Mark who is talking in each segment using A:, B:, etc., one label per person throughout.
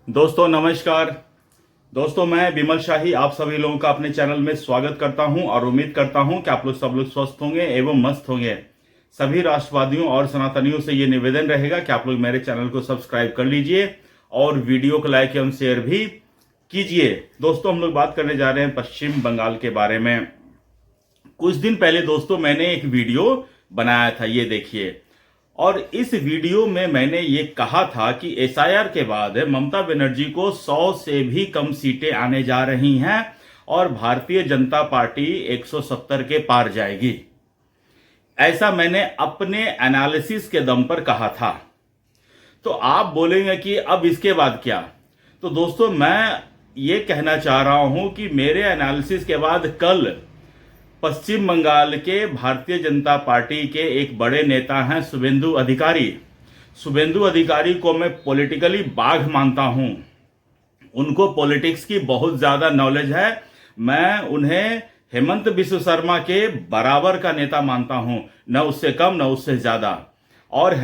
A: दोस्तों नमस्कार। दोस्तों मैं विमल शाही आप सभी लोगों का अपने चैनल में स्वागत करता हूं और उम्मीद करता हूं कि आप लोग सब लोग स्वस्थ होंगे एवं मस्त होंगे। सभी राष्ट्रवादियों और सनातनियों से ये निवेदन रहेगा कि आप लोग मेरे चैनल को सब्सक्राइब कर लीजिए और वीडियो को लाइक एवं शेयर भी कीजिए। दोस्तों हम लोग बात करने जा रहे हैं पश्चिम बंगाल के बारे में। कुछ दिन पहले दोस्तों मैंने एक वीडियो बनाया था, ये देखिए, और इस वीडियो में मैंने ये कहा था कि एसआईआर के बाद ममता बनर्जी को 100 से भी कम सीटें आने जा रही हैं और भारतीय जनता पार्टी 170 के पार जाएगी। ऐसा मैंने अपने एनालिसिस के दम पर कहा था। तो आप बोलेंगे कि अब इसके बाद क्या? तो दोस्तों मैं ये कहना चाह रहा हूं कि मेरे एनालिसिस के बाद कल पश्चिम बंगाल के भारतीय जनता पार्टी के एक बड़े नेता हैं शुभेंदु अधिकारी। शुभेंदु अधिकारी को मैं पॉलिटिकली बाघ मानता हूं। उनको पॉलिटिक्स की बहुत ज्यादा नॉलेज है। मैं उन्हें हेमंत बिस्व शर्मा के बराबर का नेता मानता हूं, न उससे कम न उससे ज्यादा। और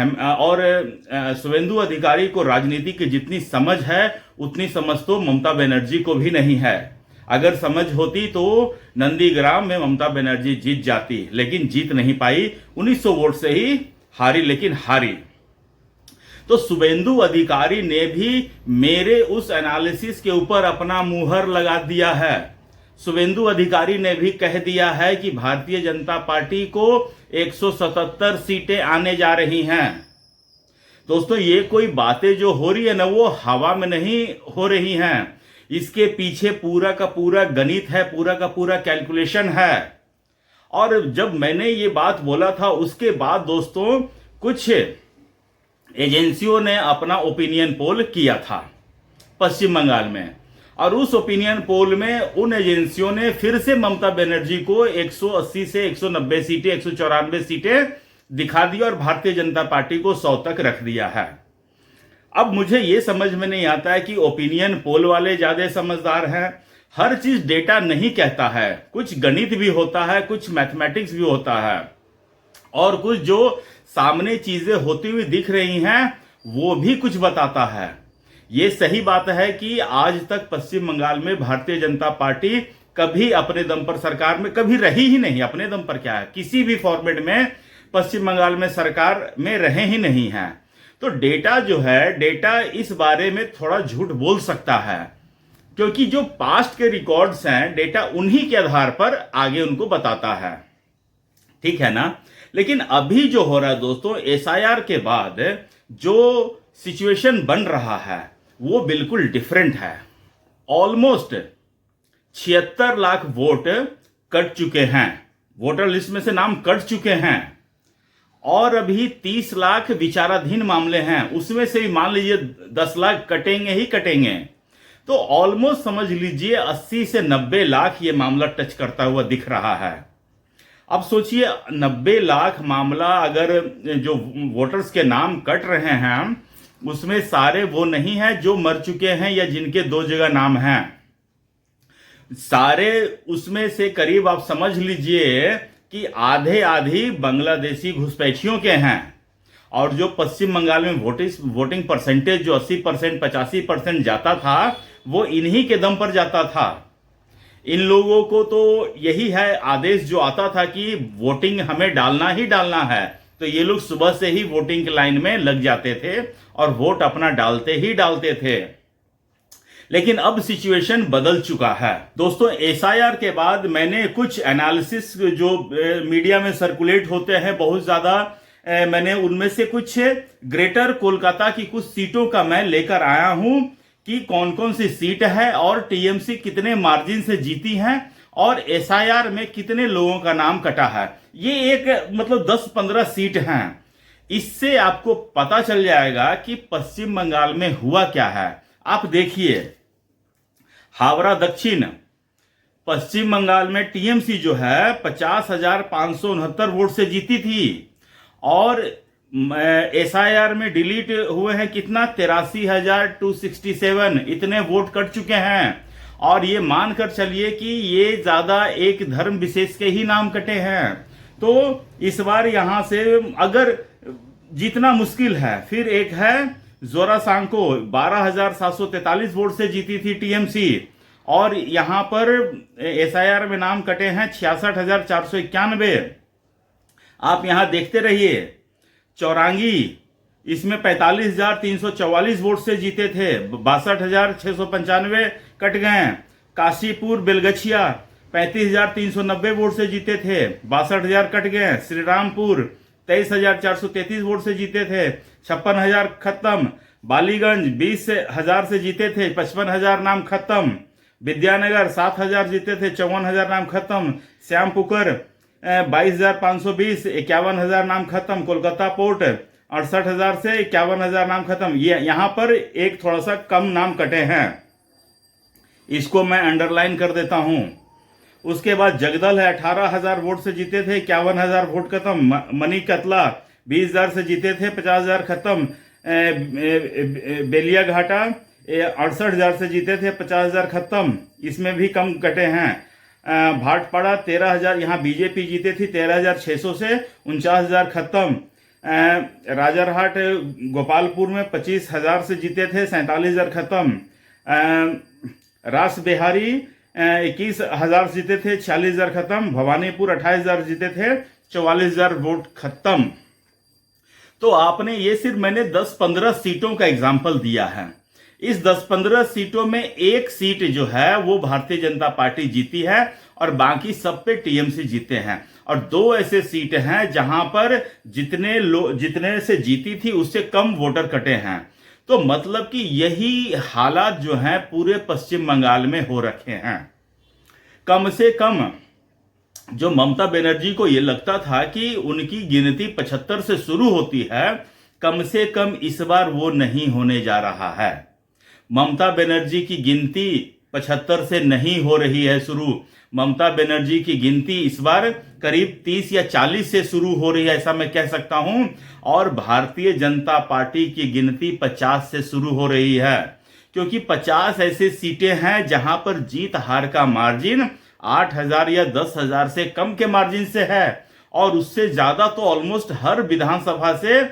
A: शुभेंदु अधिकारी को राजनीति की जितनी समझ है उतनी समझ तो ममता बनर्जी को भी नहीं है। अगर समझ होती तो नंदीग्राम में ममता बनर्जी जीत जाती, लेकिन जीत नहीं पाई। 1900 वोट से ही हारी, लेकिन हारी। तो शुभेंदु अधिकारी ने भी मेरे उस एनालिसिस के ऊपर अपना मुहर लगा दिया है। शुभेंदु अधिकारी ने भी कह दिया है कि भारतीय जनता पार्टी को 177 सीटें आने जा रही हैं। दोस्तों ये कोई बातें जो हो रही है ना, वो हवा में नहीं हो रही हैं। इसके पीछे पूरा का पूरा गणित है, पूरा का पूरा कैलकुलेशन है। और जब मैंने ये बात बोला था उसके बाद दोस्तों कुछ एजेंसियों ने अपना ओपिनियन पोल किया था पश्चिम बंगाल में, और उस ओपिनियन पोल में उन एजेंसियों ने फिर से ममता बनर्जी को 180 से 190 सीटें, 194 सीटें दिखा दी और भारतीय जनता पार्टी को 100 तक रख दिया है। अब मुझे यह समझ में नहीं आता है कि ओपिनियन पोल वाले ज्यादा समझदार हैं। हर चीज डेटा नहीं कहता है, कुछ गणित भी होता है, कुछ मैथमेटिक्स भी होता है, और कुछ जो सामने चीजें होती हुई दिख रही हैं वो भी कुछ बताता है। ये सही बात है कि आज तक पश्चिम बंगाल में भारतीय जनता पार्टी कभी अपने दम पर सरकार में कभी रही ही नहीं। अपने दम पर क्या है, किसी भी फॉर्मेट में पश्चिम बंगाल में सरकार में रहे ही नहीं है। तो डेटा जो है, डेटा इस बारे में थोड़ा झूठ बोल सकता है, क्योंकि जो पास्ट के रिकॉर्ड्स हैं डेटा उन्हीं के आधार पर आगे उनको बताता है, ठीक है ना। लेकिन अभी जो हो रहा है दोस्तों, एसआईआर के बाद जो सिचुएशन बन रहा है वो बिल्कुल डिफरेंट है। ऑलमोस्ट 76 लाख वोट कट चुके हैं, वोटर लिस्ट में से नाम कट चुके हैं, और अभी 30 लाख विचाराधीन मामले हैं। उसमें से भी मान लीजिए 10 लाख कटेंगे ही कटेंगे, तो ऑलमोस्ट समझ लीजिए 80 से 90 लाख ये मामला टच करता हुआ दिख रहा है। अब सोचिए 90 लाख मामला, अगर जो वोटर्स के नाम कट रहे हैं उसमें सारे वो नहीं हैं जो मर चुके हैं या जिनके 2 जगह नाम हैं, सारे उसमें से करीब आप समझ लीजिए कि आधे आधी बांग्लादेशी घुसपैठियों के हैं। और जो पश्चिम बंगाल में वोटिंग परसेंटेज जो 80%, 85% जाता था वो इन्हीं के दम पर जाता था। इन लोगों को तो यही है, आदेश जो आता था कि वोटिंग हमें डालना ही डालना है, तो ये लोग सुबह से ही वोटिंग की लाइन में लग जाते थे और वोट अपना डालते ही डालते थे। लेकिन अब सिचुएशन बदल चुका है दोस्तों। एसआईआर के बाद मैंने कुछ एनालिसिस जो मीडिया में सर्कुलेट होते हैं बहुत ज्यादा, मैंने उनमें से कुछ ग्रेटर कोलकाता की कुछ सीटों का मैं लेकर आया हूं कि कौन कौन सी सीट है और टीएमसी कितने मार्जिन से जीती हैं और एसआईआर में कितने लोगों का नाम कटा है। ये एक मतलब 10-15 सीट हैं। इससे आपको पता चल जाएगा कि पश्चिम बंगाल में हुआ क्या है। आप देखिए, हावड़ा दक्षिण पश्चिम बंगाल में टीएमसी जो है 50,569 वोट से जीती थी, और एसआईआर में डिलीट हुए हैं कितना, 83,267, इतने वोट कट चुके हैं। और ये मानकर चलिए कि ये ज्यादा एक धर्म विशेष के ही नाम कटे हैं। तो इस बार यहां से अगर जीतना मुश्किल है, फिर एक है जोरासांको 12,743 वोट से जीती थी टीएमसी, और यहां पर एसआईआर में नाम कटे हैं 66,491। आप यहां देखते रहिए। चौरांगी, इसमें 45,344 वोट से जीते थे, 62,695 कट गए। काशीपुर बेलगछिया 35,390 वोट से जीते थे, 62,000 कट गए। श्रीरामपुर 23,433 वोट से जीते थे, 56,000 खत्म। बालीगंज 20,000 से जीते थे, 55,000 नाम खत्म। विद्यानगर 7,000 जीते थे, 54,000 नाम खत्म। श्यामपुकर 22,520, 51,000 नाम खत्म। कोलकाता पोर्ट 68,000 से 51,000 नाम खत्म। ये यहां पर एक थोड़ा सा कम नाम कटे हैं, इसको मैं अंडरलाइन कर देता हूं। उसके बाद जगदल है 18,000 वोट से जीते थे, 51,000 वोट खत्म। मनी कतला 20,000 से जीते थे, 50,000 खत्म। बेलिया घाटा 68,000 से जीते थे, 50,000 खत्म, इसमें भी कम कटे हैं। भाटपाड़ा 13,000, यहाँ बीजेपी जीते थी 13,600 से 49,000 खत्म। राजारहाट गोपालपुर में 25,000 से जीते थे, 47,000 खत्म। रास बिहारी 21,000 जीते थे, 46,000 खत्म। भवानीपुर 28,000 जीते थे, 44,000 वोट खत्म। तो आपने ये सिर्फ मैंने 10-15 सीटों का एग्जाम्पल दिया है। इस 10-15 सीटों में एक सीट जो है वो भारतीय जनता पार्टी जीती है और बाकी सब पे टीएमसी जीते हैं। और 2 ऐसे सीट हैं जहां पर जितने से जीती थी उससे कम वोटर कटे हैं। तो मतलब कि यही हालात जो हैं पूरे पश्चिम बंगाल में हो रखे हैं। कम से कम जो ममता बनर्जी को ये लगता था कि उनकी गिनती 75 से शुरू होती है, कम से कम इस बार वो नहीं होने जा रहा है। ममता बनर्जी की गिनती 75 से नहीं हो रही है शुरू। ममता बनर्जी की गिनती इस बार करीब 30 या 40 से शुरू हो रही है, ऐसा मैं कह सकता हूं। और भारतीय जनता पार्टी की गिनती 50 से शुरू हो रही है, क्योंकि 50 ऐसे सीटें हैं जहां पर जीत हार का मार्जिन 8,000 या 10,000 से कम के मार्जिन से है, और उससे ज्यादा तो ऑलमोस्ट हर विधानसभा से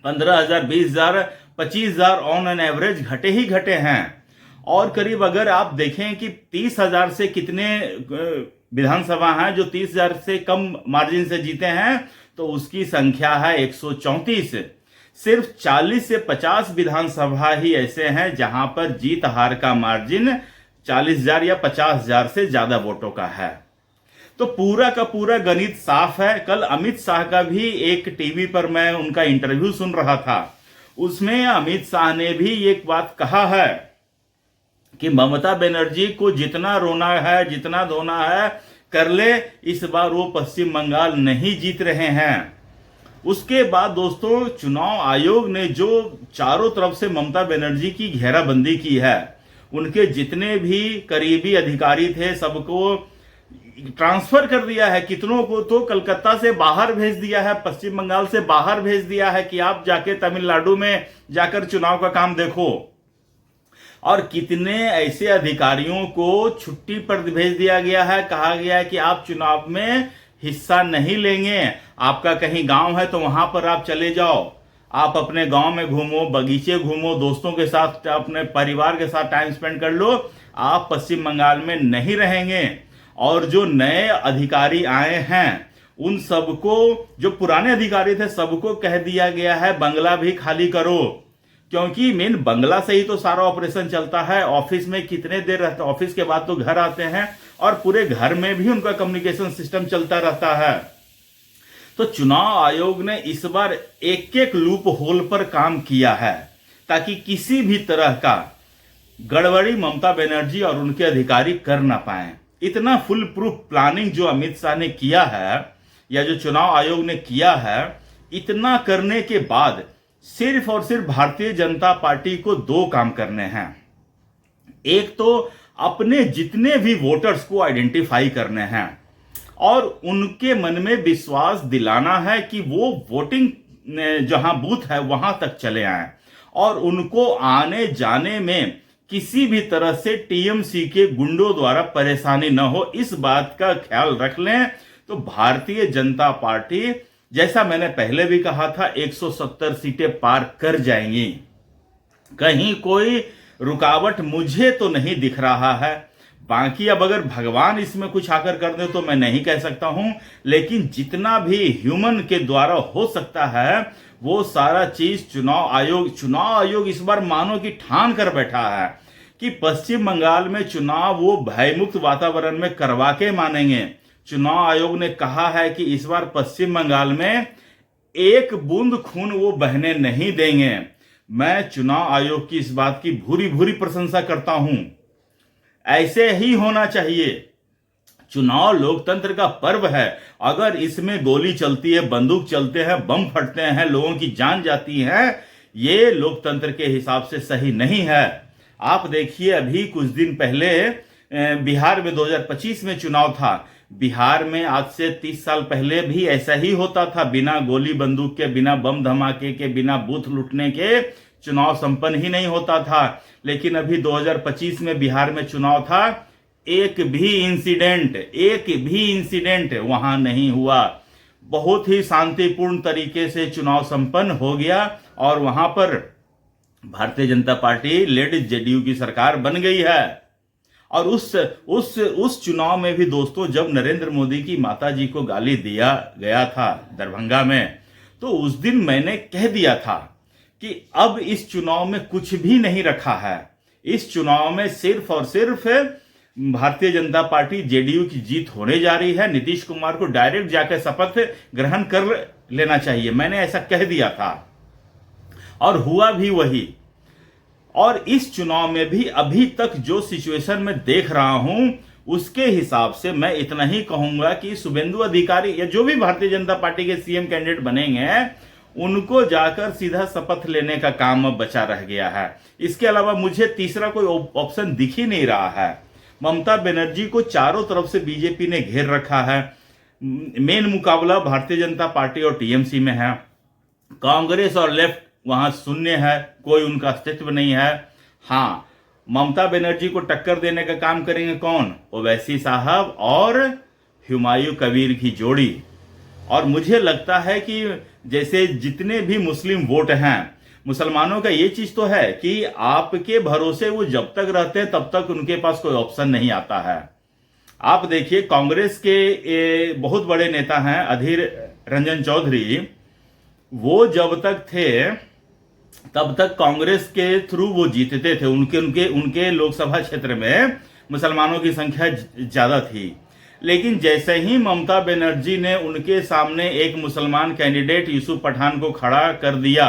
A: 15,000, 20,000, 25,000 ऑन एन एवरेज घटे ही घटे हैं। और करीब अगर आप देखें कि 30,000 से कितने विधानसभा हैं जो 30,000 से कम मार्जिन से जीते हैं, तो उसकी संख्या है 134। सिर्फ 40 से 50 विधानसभा ही ऐसे हैं जहां पर जीत हार का मार्जिन 40,000 या 50,000 से ज्यादा वोटों का है। तो पूरा का पूरा गणित साफ है। कल अमित शाह का भी एक टीवी पर मैं उनका इंटरव्यू सुन रहा था, उसमें अमित शाह ने भी एक बात कहा है कि ममता बनर्जी को जितना रोना है, जितना धोना है कर ले, इस बार वो पश्चिम बंगाल नहीं जीत रहे हैं। उसके बाद दोस्तों, चुनाव आयोग ने जो चारों तरफ से ममता बनर्जी की घेराबंदी की है, उनके जितने भी करीबी अधिकारी थे सबको ट्रांसफर कर दिया है। कितनों को तो कलकत्ता से बाहर भेज दिया है, पश्चिम बंगाल से बाहर भेज दिया है कि आप जाके तमिलनाडु में जाकर चुनाव का काम देखो। और कितने ऐसे अधिकारियों को छुट्टी पर भेज दिया गया है, कहा गया है कि आप चुनाव में हिस्सा नहीं लेंगे, आपका कहीं गांव है तो वहां पर आप चले जाओ, आप अपने गांव में घूमो, बगीचे घूमो, दोस्तों के साथ, अपने परिवार के साथ टाइम स्पेंड कर लो, आप पश्चिम बंगाल में नहीं रहेंगे। और जो नए अधिकारी आए हैं उन सबको, जो पुराने अधिकारी थे सबको कह दिया गया है बंगला भी खाली करो, क्योंकि मेन बंगला से ही तो सारा ऑपरेशन चलता है। ऑफिस में कितने देर रहते, ऑफिस के बाद तो घर आते हैं और पूरे घर में भी उनका कम्युनिकेशन सिस्टम चलता रहता है। तो चुनाव आयोग ने इस बार एक एक लूप होल पर काम किया है ताकि किसी भी तरह का गड़बड़ी ममता बनर्जी और उनके अधिकारी कर ना पाए। इतना फुल प्रूफ प्लानिंग जो अमित शाह ने किया है या जो चुनाव आयोग ने किया है, इतना करने के बाद सिर्फ और सिर्फ भारतीय जनता पार्टी को 2 काम करने हैं। एक तो अपने जितने भी वोटर्स को आइडेंटिफाई करने हैं और उनके मन में विश्वास दिलाना है कि वो वोटिंग जहां बूथ है वहां तक चले आए और उनको आने जाने में किसी भी तरह से टीएमसी के गुंडों द्वारा परेशानी न हो, इस बात का ख्याल रख लें तो भारतीय जनता पार्टी, जैसा मैंने पहले भी कहा था, 170 सीटें पार कर जाएंगी। कहीं कोई रुकावट मुझे तो नहीं दिख रहा है। बाकी अब अगर भगवान इसमें कुछ आकर कर दे तो मैं नहीं कह सकता हूं, लेकिन जितना भी ह्यूमन के द्वारा हो सकता है वो सारा चीज चुनाव आयोग इस बार मानो कि ठान कर बैठा है कि पश्चिम बंगाल में चुनाव वो भयमुक्त वातावरण में करवा के मानेंगे। चुनाव आयोग ने कहा है कि इस बार पश्चिम बंगाल में एक बूंद खून वो बहने नहीं देंगे। मैं चुनाव आयोग की इस बात की भूरी भूरी प्रशंसा करता हूं। ऐसे ही होना चाहिए। चुनाव लोकतंत्र का पर्व है। अगर इसमें गोली चलती है, बंदूक चलते हैं, बम फटते हैं, लोगों की जान जाती है, ये लोकतंत्र के हिसाब से सही नहीं है। आप देखिए, अभी कुछ दिन पहले बिहार में 2025 में चुनाव था। बिहार में आज से 30 साल पहले भी ऐसा ही होता था। बिना गोली बंदूक के, बिना बम धमाके के, बिना बूथ लूटने के चुनाव संपन्न ही नहीं होता था। लेकिन अभी 2025 में बिहार में चुनाव था, एक भी इंसिडेंट वहां नहीं हुआ। बहुत ही शांतिपूर्ण तरीके से चुनाव संपन्न हो गया और वहां पर Bharatiya Janata party lead JDU की सरकार बन गई है। और उस चुनाव में भी दोस्तों, जब नरेंद्र मोदी की माताजी को गाली दिया गया था दरभंगा में, तो उस दिन मैंने कह दिया था कि अब इस चुनाव में कुछ भी नहीं रखा है। इस चुनाव में सिर्फ और सिर्फ भारतीय जनता पार्टी जेडीयू की जीत होने जा रही है। नीतीश कुमार को डायरेक्ट जाकर शपथ ग्रहण कर लेना चाहिए, मैंने ऐसा कह दिया था और हुआ भी वही। और इस चुनाव में भी अभी तक जो सिचुएशन में देख रहा हूं, उसके हिसाब से मैं इतना ही कहूंगा कि शुभेंदु अधिकारी या जो भी भारतीय जनता पार्टी के सीएम कैंडिडेट बनेंगे, उनको जाकर सीधा शपथ लेने का काम अब बचा रह गया है। इसके अलावा मुझे तीसरा कोई ऑप्शन दिख ही नहीं रहा है। ममता बनर्जी को चारों तरफ से बीजेपी ने घेर रखा है। मेन मुकाबला भारतीय जनता पार्टी और टीएमसी में है। कांग्रेस और लेफ्ट वहां शून्य है, कोई उनका अस्तित्व नहीं है। हां, ममता बनर्जी को टक्कर देने का काम करेंगे कौन? ओवैसी साहब और हुमायूं कबीर की जोड़ी। और मुझे लगता है कि जैसे जितने भी मुस्लिम वोट हैं, मुसलमानों का ये चीज तो है कि आपके भरोसे वो जब तक रहते हैं तब तक उनके पास कोई ऑप्शन नहीं आता है। आप देखिए, कांग्रेस के बहुत बड़े नेता हैं अधीर रंजन चौधरी, वो जब तक थे तब तक कांग्रेस के थ्रू वो जीतते थे। उनके लोकसभा क्षेत्र में मुसलमानों की संख्या ज्यादा थी। लेकिन जैसे ही ममता बनर्जी ने उनके सामने एक मुसलमान कैंडिडेट यूसुफ पठान को खड़ा कर दिया,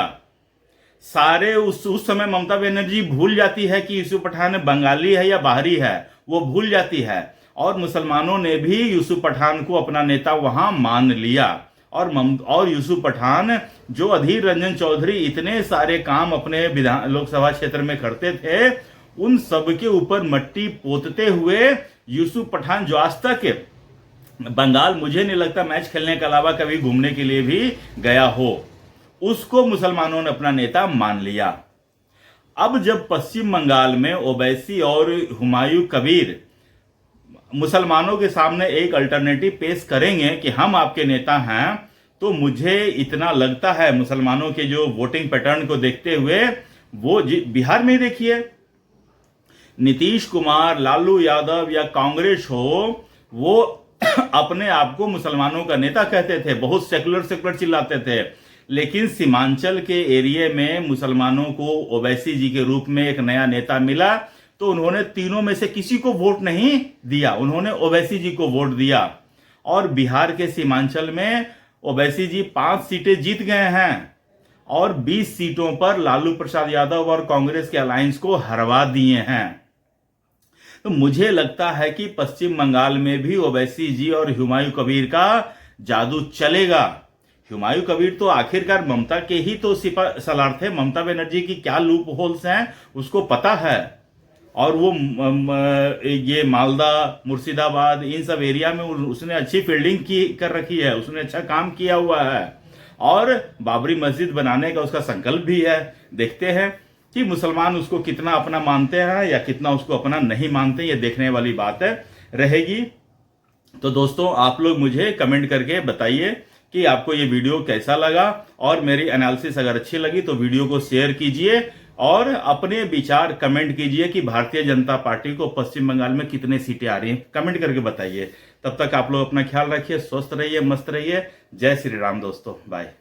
A: सारे उस समय ममता बनर्जी भूल जाती है कि यूसुफ पठान बंगाली है या बाहरी है, वो भूल जाती है। और मुसलमानों ने भी यूसुफ पठान को अपना नेता वहां मान लिया। और यूसुफ पठान, जो अधीर रंजन चौधरी इतने सारे काम अपने लोकसभा क्षेत्र में करते थे, उन सब के ऊपर मट्टी पोतते हुए यूसुफ पठान, जो आज तक बंगाल मुझे नहीं लगता मैच खेलने के अलावा कभी घूमने के लिए भी गया हो, उसको मुसलमानों ने अपना नेता मान लिया। अब जब पश्चिम बंगाल में ओवैसी और हुमायूं कबीर मुसलमानों के सामने एक अल्टरनेटिव पेश करेंगे कि हम आपके नेता हैं, तो मुझे इतना लगता है मुसलमानों के जो वोटिंग पैटर्न को देखते हुए, वो बिहार में देखिए, नीतीश कुमार, लालू यादव या कांग्रेस हो, वो अपने आप को मुसलमानों का नेता कहते थे, बहुत सेकुलर चिल्लाते थे। लेकिन सीमांचल के एरिया में मुसलमानों को ओवैसी जी के रूप में एक नया नेता मिला, तो उन्होंने तीनों में से किसी को वोट नहीं दिया, उन्होंने ओवैसी जी को वोट दिया। और बिहार के सीमांचल में ओवैसी जी 5 सीटें जीत गए हैं और 20 सीटों पर लालू प्रसाद यादव और कांग्रेस के अलायंस को हरवा दिए हैं। तो मुझे लगता है कि पश्चिम बंगाल में भी ओवैसी जी और हुमायूं कबीर का जादू चलेगा। हुमायूं कबीर तो आखिरकार ममता के ही तो सलार थे। ममता बनर्जी की क्या लूप होल्स हैं उसको पता है। और वो ये मालदा, मुर्शिदाबाद, इन सब एरिया में उसने अच्छी फील्डिंग कर रखी है, उसने अच्छा काम किया हुआ है और बाबरी मस्जिद बनाने का उसका संकल्प भी है। देखते हैं कि मुसलमान उसको कितना अपना मानते हैं या कितना उसको अपना नहीं मानते, ये देखने वाली बात है रहेगी। तो दोस्तों, आप लोग मुझे कमेंट करके बताइए कि आपको ये वीडियो कैसा लगा, और मेरी एनालिसिस अगर अच्छी लगी तो वीडियो को शेयर कीजिए और अपने विचार कमेंट कीजिए कि भारतीय जनता पार्टी को पश्चिम बंगाल में कितने सीटें आ रही हैं, कमेंट करके बताइए। तब तक आप लोग अपना ख्याल रखिए, स्वस्थ रहिए, मस्त रहिए। जय श्री राम दोस्तों, बाय।